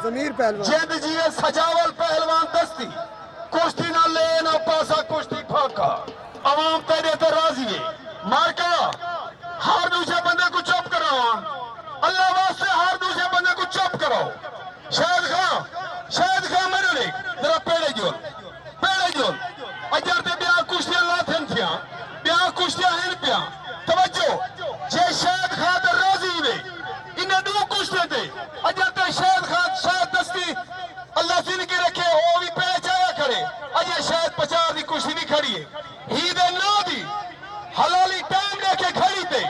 जमीर पहलवान जिंद जिए सजावल पहलवान दस्ती कुश्ती ना ले ना पासा कुश्ती फाका अवाम तेरे तो राजी है मार्का हर दूसरे बंदे को चुप कराओ अल्लाह वास्ते हर दूसरे बंदे को चुप कराओ शायद खां मेरे लिए जरा पेड़े जोल अजर ते ब्याह कुश्तियां लाथन थिया ब्याह कुश्तियां हैं प्या तवज्जो जे शायद खां ते राजी वे इन्हें दो कुश्ते थे अजर ते शायद दस्ती अल्लाह जिंदगी रखे वो भी पेड़े चाया करे अजय शायद 50 दी कुश्ती नहीं खड़ी है ही दे ना दी हलाली टाइम लेके खड़ी थे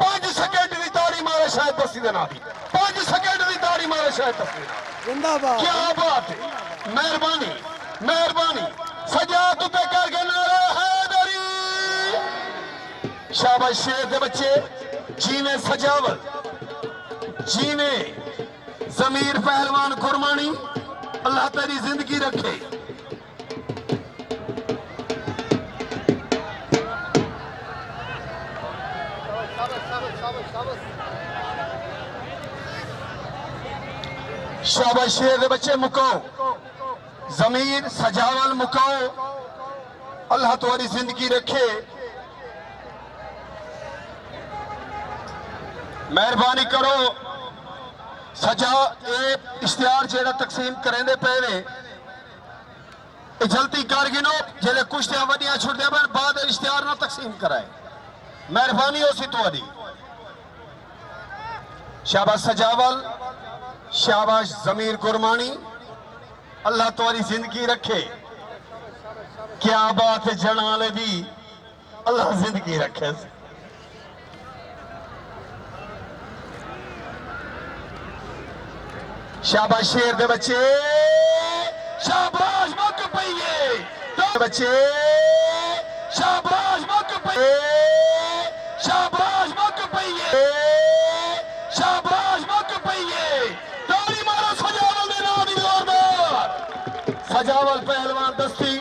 5 सेकंड की ताड़ी मारे शायद दस्ती दे ना दी 5 सेकंड की ताड़ी मारे शायद दस्ती जिंदाबाद क्या बात है मेहरबानी सजात उते करके नारा हैदरी शाबाश शेर दे बच्चे जीने सजावल जीने जमीर पहलवान कुर्बानी अल्लाह तेरी जिंदगी रखे शाबाश शेर दे बच्चे मुकाओ जमीर सजावल मुकाओ अल्लाह तुम्हारी जिंदगी रखे मेहरबानी करो सजा इश्तिहार जेड़ा तकसीम करेंदे पे ने जल्दी कर गिनो जेले कुश्तियां वडियां छुड़दे बन बाद इश्तिहार ना तकसीम कराए मेहरबानी हो सी तुम्हारी शाबाश सजावल शाबाश जमीर कुर्बानी अल्लाह तुम्हारी जिंदगी रखे क्या बात है जनाले दी अल्लाह जिंदगी रखे शाबाश शेर दे बच्चे शाबाश मक पईए बच्चे शाबाश मक पईए शाबाश मक पईए शाबाश मक पईए ताली मारो सजावल दे नाम दी जोरदार सजावल पहलवान दस्ती